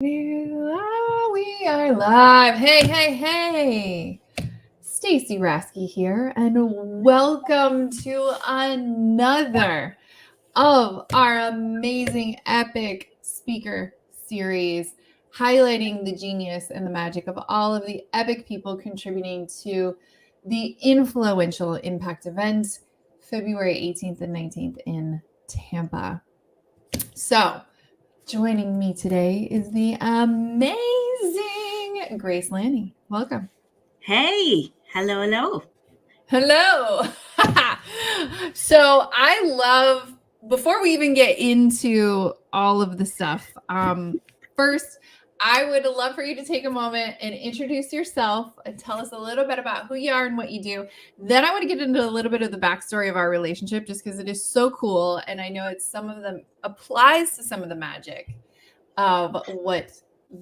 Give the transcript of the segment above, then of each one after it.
We are live. Hey. Stacy Rasky here, and welcome to another of our amazing epic speaker series highlighting the genius and the magic of all of the epic people contributing to the InFLOWential Impact event, February 18th and 19th in Tampa. So, joining me today is the amazing Grace Lanni. Welcome. Hey, hello. So I love, before we even get into all of the stuff, first, I would love for you to take a moment and introduce yourself and tell us a little bit about who you are and what you do. Then I want to get into a little bit of the backstory of our relationship, just because it is so cool. And I know some of them applies to some of the magic of what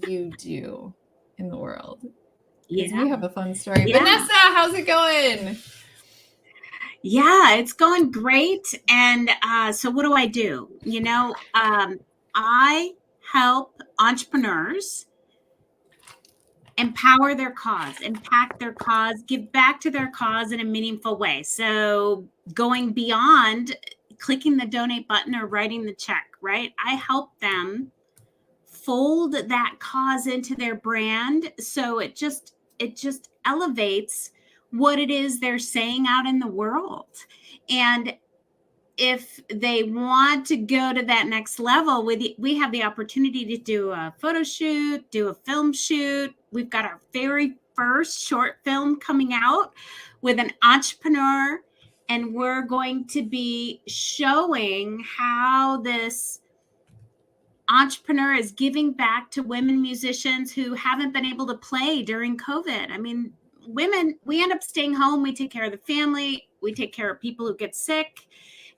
you do in the world. Yeah. We have a fun story. Yeah. Vanessa, how's it going? Yeah, it's going great. And so what do I do? I help entrepreneurs empower their cause, impact their cause, give back to their cause in a meaningful way. So going beyond clicking the donate button or writing the check, right? I help them fold that cause into their brand so it just elevates what it is they're saying out in the world. And if they want to go to that next level, we have the opportunity to do a photo shoot, do a film shoot. We've got our very first short film coming out with an entrepreneur, and we're going to be showing how this entrepreneur is giving back to women musicians who haven't been able to play during COVID. I mean, women, we end up staying home. We take care of the family. We take care of people who get sick.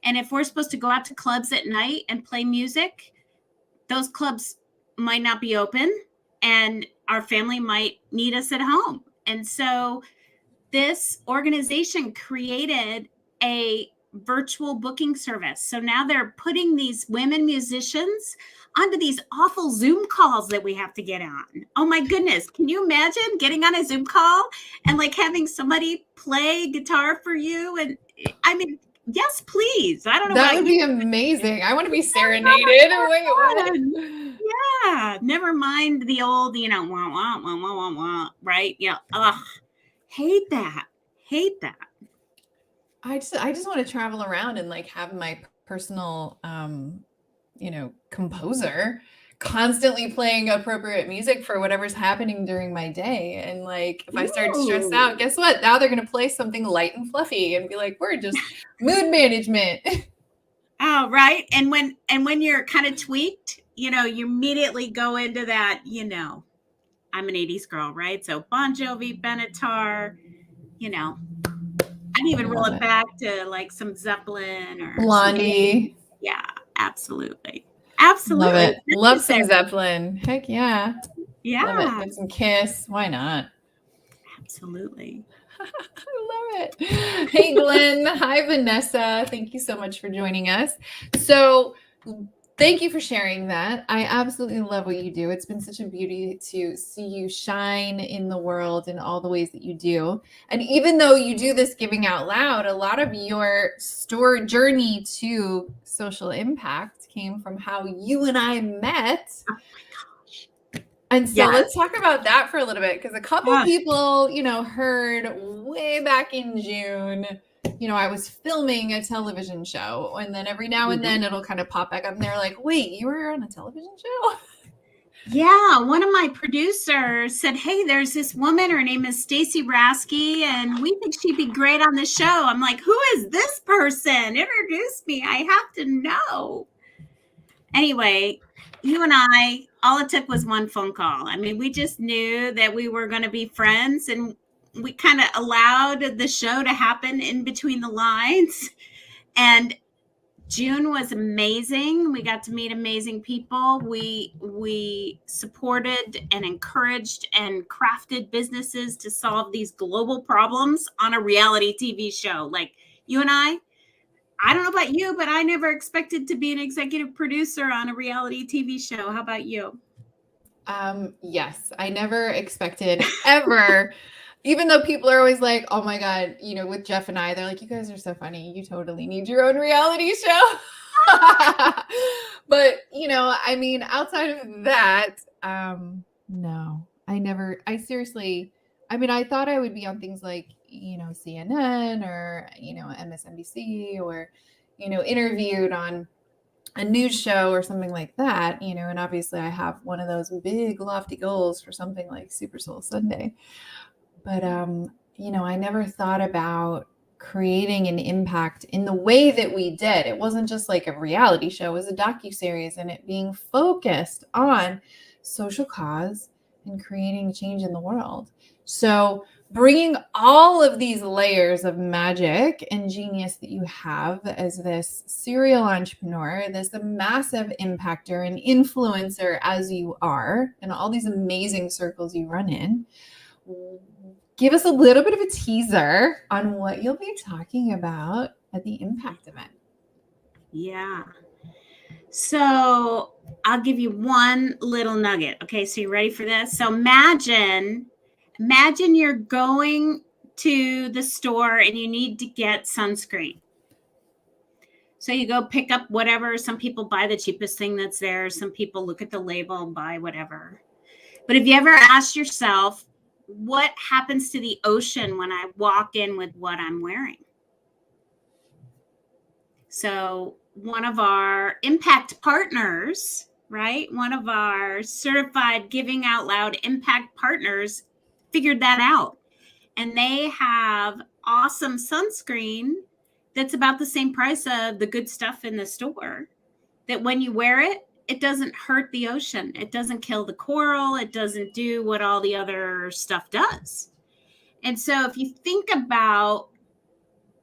And if we're supposed to go out to clubs at night and play music, those clubs might not be open and our family might need us at home. And so this organization created a virtual booking service. So now they're putting these women musicians onto these awful Zoom calls that we have to get on. Oh my goodness. Can you imagine getting on a Zoom call and like having somebody play guitar for you? And I mean, yes, please. I don't know. That would be amazing. I want to be serenaded. Wait, what? Yeah. Never mind the old, wah, wah, wah, wah, wah, wah, right? Yeah. Ugh. Hate that. I just want to travel around and like have my personal, composer constantly playing appropriate music for whatever's happening during my day. And like, if I start to stress out, guess what? Now they're going to play something light and fluffy and be like, we're just mood management. Oh, right. And when you're kind of tweaked, you immediately go into that, I'm an 80s girl, right? So Bon Jovi, Benatar, I'd even roll it back to like some Zeppelin or Blondie. Yeah, absolutely. Love it. Love some Zeppelin. Heck yeah. Yeah. Love it. Get some Kiss. Why not? Absolutely. I love it. Hey, Glenn. Hi, Vanessa. Thank you so much for joining us. So thank you for sharing that. I absolutely love what you do. It's been such a beauty to see you shine in the world in all the ways that you do. And even though you do this giving out loud, a lot of your story journey to social impact came from how you and I met. Oh my gosh. And so let's talk about that for a little bit, because a couple people, heard way back in June, I was filming a television show, and then every now and then it'll kind of pop back up and they're like, wait, you were on a television show? Yeah, one of my producers said, hey, there's this woman, her name is Stacy Rasky, and we think she'd be great on the show. I'm like, who is this person? Introduce me. I have to know. Anyway, you and I, all it took was one phone call. I mean, we just knew that we were going to be friends, and we kind of allowed the show to happen in between the lines. And June was amazing. We got to meet amazing people. We supported and encouraged and crafted businesses to solve these global problems on a reality TV show. Like you and I don't know about you, but I never expected to be an executive producer on a reality TV show. How about you? Yes, I never expected ever, even though people are always like, oh my God, with Jeff and I, they're like, you guys are so funny. You totally need your own reality show. But, I mean, outside of that, no, I thought I would be on things like, CNN or, MSNBC or, interviewed on a news show or something like that, and obviously I have one of those big lofty goals for something like Super Soul Sunday. But, I never thought about creating an impact in the way that we did. It wasn't just like a reality show, it was a docuseries, and it being focused on social cause and creating change in the world. So bringing all of these layers of magic and genius that you have as this serial entrepreneur, this massive impactor and influencer as you are, and all these amazing circles you run in, give us a little bit of a teaser on what you'll be talking about at the Impact event. Yeah. So I'll give you one little nugget. Okay, so you ready for this? So imagine you're going to the store and you need to get sunscreen. So you go pick up whatever. Some people buy the cheapest thing that's there. Some people look at the label and buy whatever. But have you ever asked yourself, what happens to the ocean when I walk in with what I'm wearing? So one of our impact partners, right? One of our certified Giving Out Loud impact partners figured that out. And they have awesome sunscreen that's about the same price of the good stuff in the store, that when you wear it, it doesn't hurt the ocean. It doesn't kill the coral. It doesn't do what all the other stuff does. And so if you think about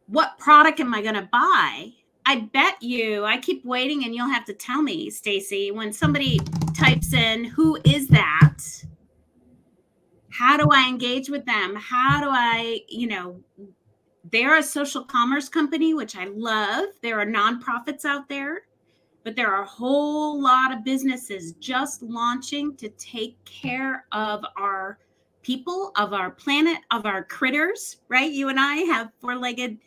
what product am I going to buy, I bet you, I keep waiting and you'll have to tell me, Stacy, when somebody types in, who is that? How do I engage with them? How do I, they're a social commerce company, which I love. There are nonprofits out there, but there are a whole lot of businesses just launching to take care of our people, of our planet, of our critters, right? You and I have four-legged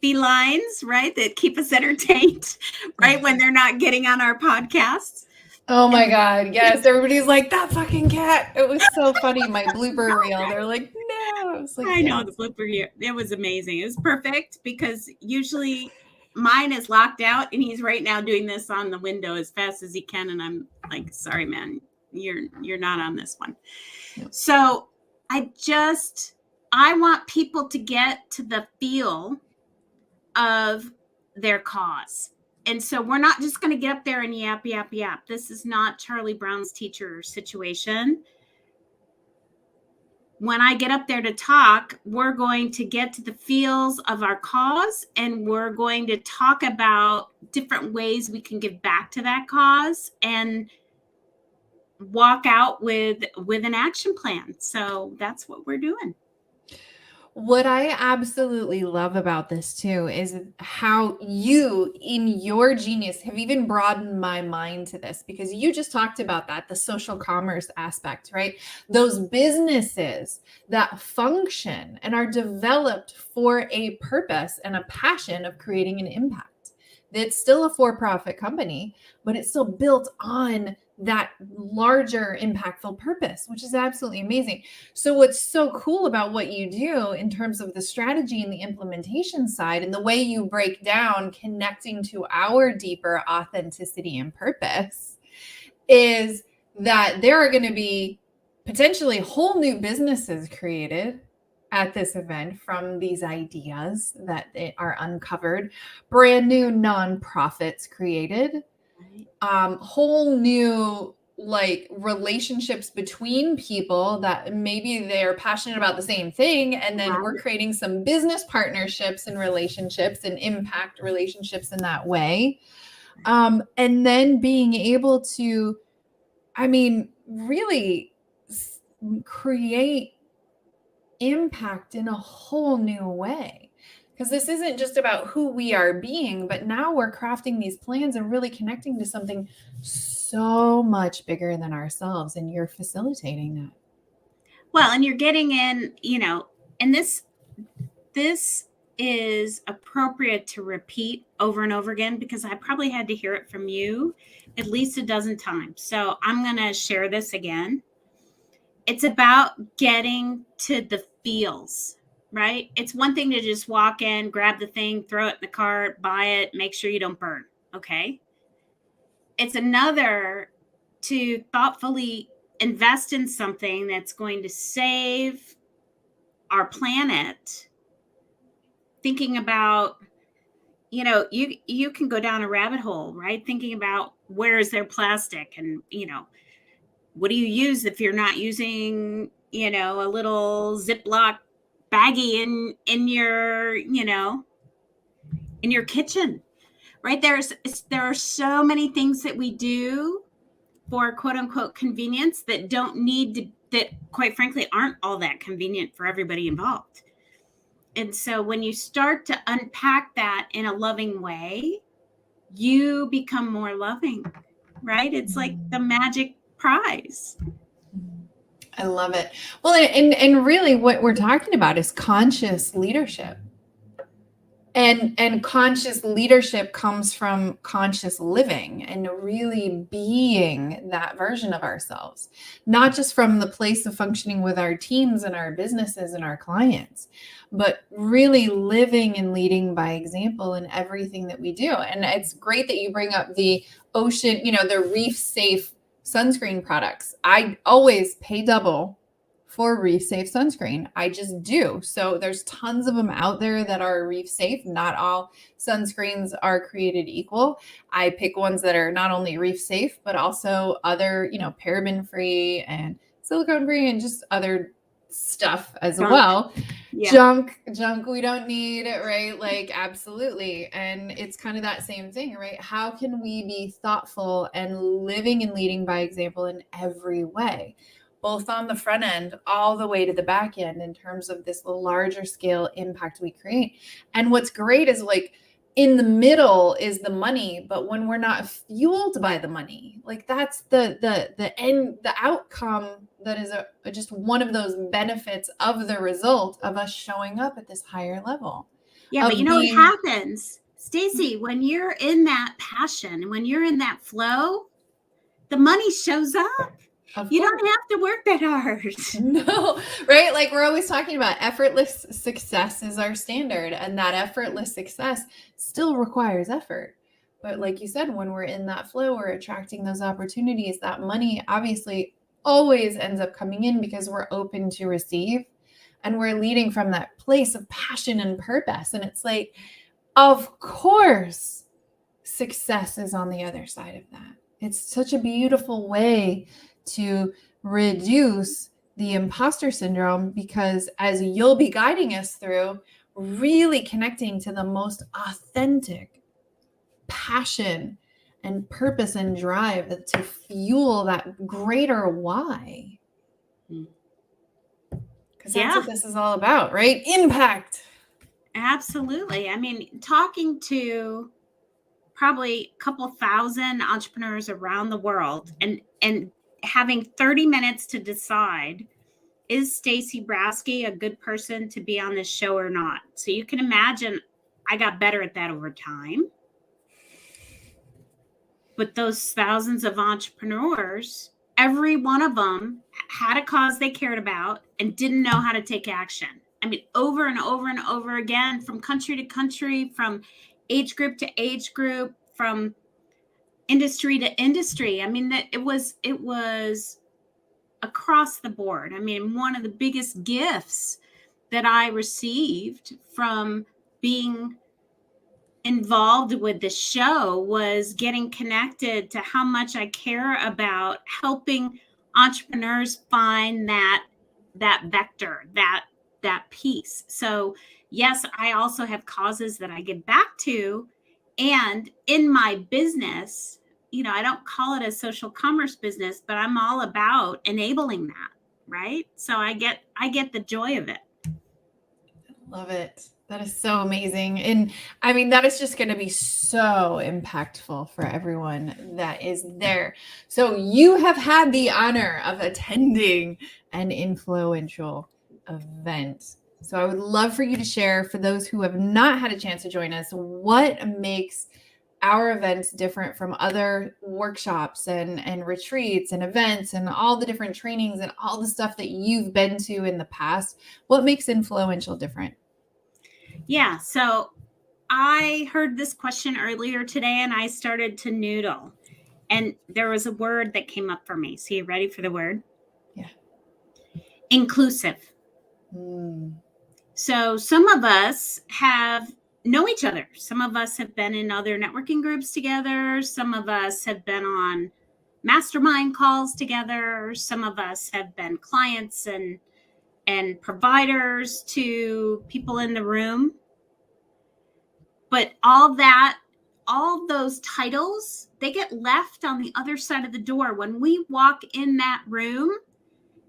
felines, right, that keep us entertained, right, when they're not getting on our podcasts. Oh my God, yes. Everybody's like, that fucking cat. It was so funny. My blooper reel. They're like, no. I was like, I know, the blooper reel. It was amazing. It was perfect because usually mine is locked out and he's right now doing this on the window as fast as he can. And I'm like, sorry, man, you're not on this one. Yep. So I want people to get to the feel of their cause. And so we're not just going to get up there and yap, yap, yap. This is not Charlie Brown's teacher situation. When I get up there to talk, we're going to get to the feels of our cause, and we're going to talk about different ways we can give back to that cause and walk out with an action plan. So that's what we're doing. What I absolutely love about this too is how you, in your genius, have even broadened my mind to this, because you just talked about that, the social commerce aspect, right? Those businesses that function and are developed for a purpose and a passion of creating an impact. It's still a for-profit company, but it's still built on that larger impactful purpose, which is absolutely amazing. So what's so cool about what you do in terms of the strategy and the implementation side and the way you break down connecting to our deeper authenticity and purpose is that there are going to be potentially whole new businesses created at this event from these ideas that are uncovered, brand new nonprofits created, whole new relationships between people that maybe they're passionate about the same thing. And then we're creating some business partnerships and relationships and impact relationships in that way. And then being able to, really create impact in a whole new way. Because this isn't just about who we are being, but now we're crafting these plans and really connecting to something so much bigger than ourselves, and you're facilitating that. Well, and you're getting in, and this is appropriate to repeat over and over again, because I probably had to hear it from you at least a dozen times. So I'm going to share this again. It's about getting to the feels, right? It's one thing to just walk in, grab the thing, throw it in the cart, buy it, make sure you don't burn. Okay. It's another to thoughtfully invest in something that's going to save our planet. Thinking about, you can go down a rabbit hole, right? Thinking about where is there plastic, and, what do you use if you're not using, a little Ziploc baggie in your, in your kitchen, right? There are so many things that we do for quote unquote convenience that don't need to, that quite frankly aren't all that convenient for everybody involved. And so when you start to unpack that in a loving way, you become more loving, right? It's like the magic prize. I love it. Well, and really what we're talking about is conscious leadership. And conscious leadership comes from conscious living and really being that version of ourselves, not just from the place of functioning with our teams and our businesses and our clients, but really living and leading by example in everything that we do. And it's great that you bring up the ocean, the reef safe sunscreen products. I always pay double for reef safe sunscreen. I just do. So there's tons of them out there that are reef safe. Not all sunscreens are created equal. I pick ones that are not only reef safe, but also other, paraben free and silicone free and just other stuff as well. Yeah. Junk we don't need, right? Like, absolutely. And it's kind of that same thing, right? How can we be thoughtful and living and leading by example in every way? Both on the front end, all the way to the back end in terms of this larger scale impact we create. And what's great is like in the middle is the money, but when we're not fueled by the money, like that's the end, the outcome that is just one of those benefits of the result of us showing up at this higher level. Yeah, but what happens, Stacey, when you're in that passion, when you're in that flow, the money shows up. You don't have to work that hard. No, right? Like we're always talking about effortless success is our standard, and that effortless success still requires effort. But like you said, when we're in that flow, we're attracting those opportunities. That money obviously always ends up coming in because we're open to receive and we're leading from that place of passion and purpose. And it's like, of course, success is on the other side of that. It's such a beautiful way to reduce the imposter syndrome, because as you'll be guiding us through, really connecting to the most authentic passion and purpose and drive to fuel that greater why. Because that's what this is all about, right? Impact. Absolutely. I mean, talking to probably a couple thousand entrepreneurs around the world and having 30 minutes to decide, is Stacey Brasky a good person to be on this show or not? So you can imagine I got better at that over time. But those thousands of entrepreneurs, every one of them had a cause they cared about and didn't know how to take action. I mean, over and over and over again, from country to country, from age group to age group, from industry to industry. I mean, that it was across the board. I mean, one of the biggest gifts that I received from being involved with the show was getting connected to how much I care about helping entrepreneurs find that vector, that piece. So yes, I also have causes that I give back to. And in my business, I don't call it a social commerce business, but I'm all about enabling that, right? So I get the joy of it. Love it. That is so amazing. And I mean, that is just going to be so impactful for everyone that is there. So you have had the honor of attending an InFLOWential event. So I would love for you to share, for those who have not had a chance to join us, what makes our events different from other workshops and retreats and events and all the different trainings and all the stuff that you've been to in the past. What makes InFLOWential different? Yeah. So I heard this question earlier today and I started to noodle. And there was a word that came up for me. So you ready for the word? Yeah. Inclusive. So some of us know each other. Some of us have been in other networking groups together. Some of us have been on mastermind calls together. Some of us have been clients and providers to people in the room. But all those titles, they get left on the other side of the door. When we walk in that room,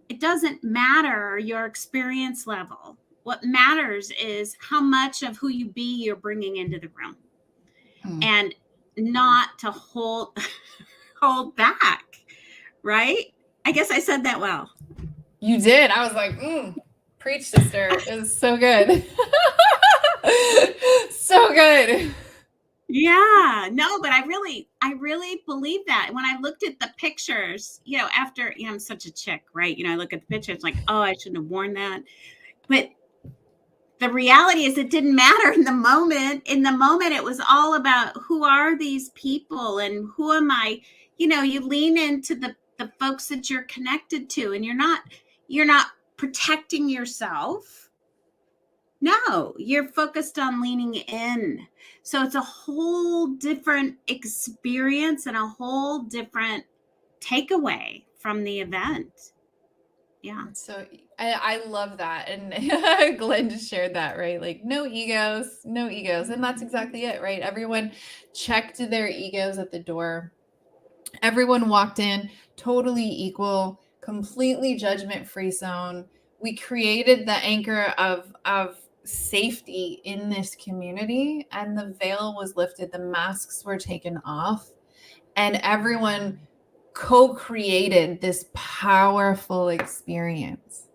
it doesn't matter your experience level. What matters is how much of who you be you're bringing into the room, and not to hold back, right? I guess I said that well. You did. I was like, preach, sister. It was so good. So good. Yeah, no, but I really believe that. When I looked at the pictures, after, I'm such a chick, right? I look at the pictures like, oh, I shouldn't have worn that. But the reality is it didn't matter in the moment. In the moment, it was all about who are these people and who am I? You lean into the folks that you're connected to, and you're not protecting yourself. No, you're focused on leaning in. So it's a whole different experience and a whole different takeaway from the event. Yeah. So I love that. And Glenn just shared that, right? Like no egos. And that's exactly it, right? Everyone checked their egos at the door. Everyone walked in totally equal, completely judgment-free zone. We created the anchor of safety in this community, and the veil was lifted, the masks were taken off, and everyone co-created this powerful experience.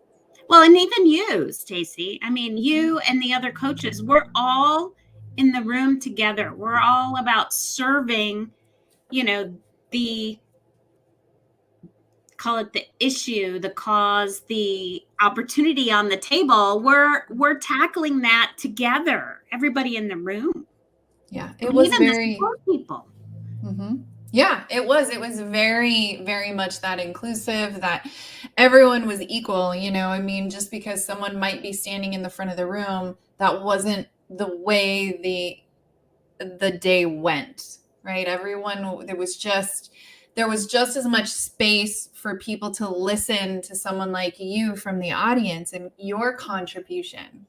Well, and even you, Stacy, I mean, you and the other coaches, we're all in the room together. We're all about serving, call it the issue, the cause, the opportunity on the table. We're tackling that together, everybody in the room. Yeah, it was even very the support people. Yeah, it was very, very much that inclusive, that everyone was equal. I mean, just because someone might be standing in the front of the room, that wasn't the way the day went, right? Everyone, there was just as much space for people to listen to someone like you from the audience, and your contribution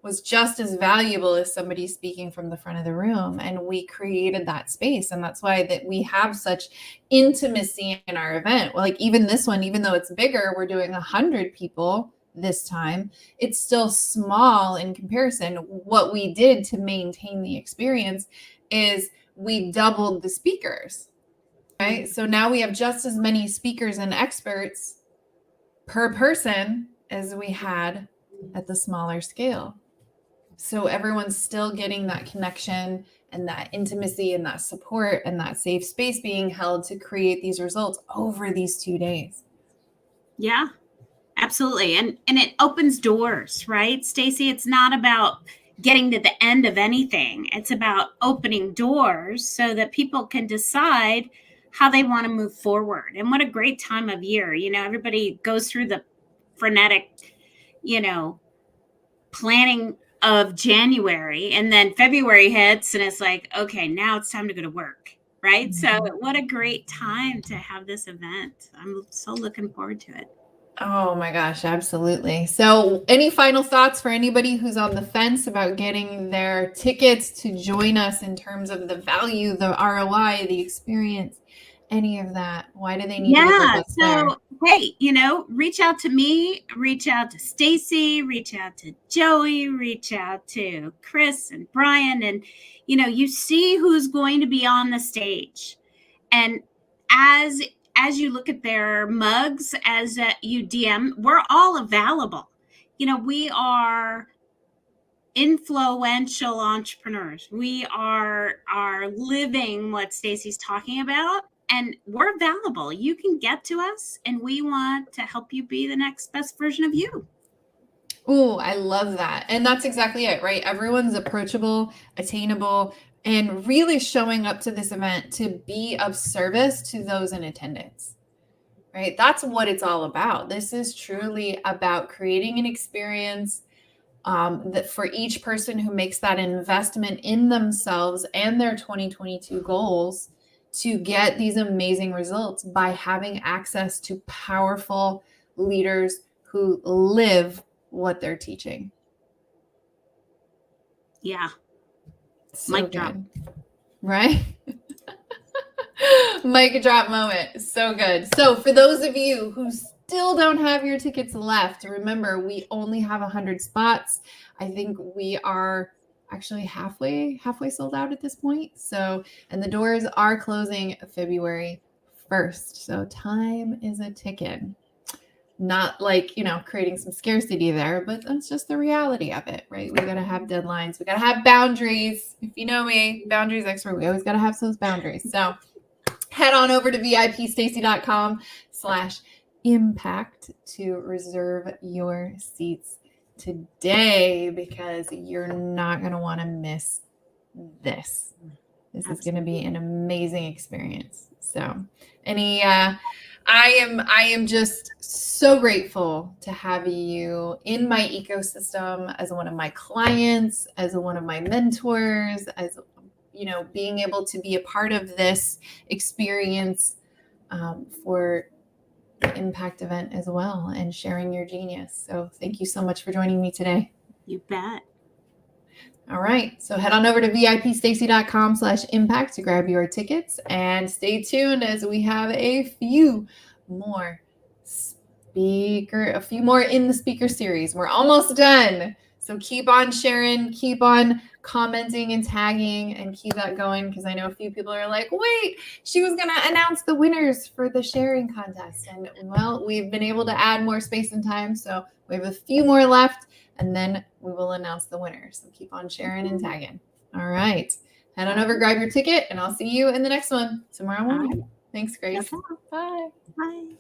was just as valuable as somebody speaking from the front of the room. And we created that space. And that's why that we have such intimacy in our event. Like even this one, even though it's bigger, we're doing 100 people this time. It's still small in comparison. What we did to maintain the experience is we doubled the speakers, right? So now we have just as many speakers and experts per person as we had at the smaller scale. So everyone's still getting that connection and that intimacy and that support and that safe space being held to create these results over these 2 days. Yeah, absolutely. And it opens doors, right, Stacy? It's not about getting to the end of anything. It's about opening doors so that people can decide how they want to move forward. And what a great time of year. Everybody goes through the frenetic, planning of January, and then February hits and it's like, okay, now it's time to go to work, right? So what a great time to have this event. I'm so looking forward to it. Oh my gosh, absolutely. So any final thoughts for anybody who's on the fence about getting their tickets to join us in terms of the value, the ROI, the experience, any of that? Why do they need to get their butts there? Hey, reach out to me, reach out to Stacy, reach out to Joey, reach out to Chris and Brian, and you see who's going to be on the stage. And as you look at their mugs, as you DM, we're all available. We are influential entrepreneurs. We are living what Stacy's talking about, and we're available. You can get to us, and we want to help you be the next best version of you. Oh, I love that. And that's exactly it, right? Everyone's approachable, attainable, and really showing up to this event to be of service to those in attendance, right? That's what it's all about. This is truly about creating an experience that for each person who makes that investment in themselves and their 2022 goals to get these amazing results by having access to powerful leaders who live what they're teaching. Yeah. So Mic good. drop. Right? Mic drop moment. So good. So for those of you who still don't have your tickets left, remember, we only have 100 spots. I think we are actually halfway sold out at this point. So, and the doors are closing February 1st. So time is a ticking. Not like, creating some scarcity there, but that's just the reality of it, right? We got to have deadlines. We got to have boundaries. If you know me, boundaries expert, we always got to have those boundaries. So head on over to vipstacy.com/impact to reserve your seats today, because you're not going to want to miss this. This is going to be an amazing experience. So I am just so grateful to have you in my ecosystem as one of my clients, as one of my mentors, as being able to be a part of this experience for the Impact event as well, and sharing your genius. So thank you so much for joining me today. You bet. All right. So head on over to vipstacy.com/impact to grab your tickets, and stay tuned as we have a few more in the speaker series. We're almost done. So keep on sharing, keep on commenting and tagging, and keep that going, because I know a few people are like, wait, she was going to announce the winners for the sharing contest. And well, we've been able to add more space and time. So we have a few more left, and then we will announce the winners. So keep on sharing and tagging. All right. Head on over, grab your ticket, and I'll see you in the next one tomorrow morning. Thanks, Grace. Okay. Bye. Bye.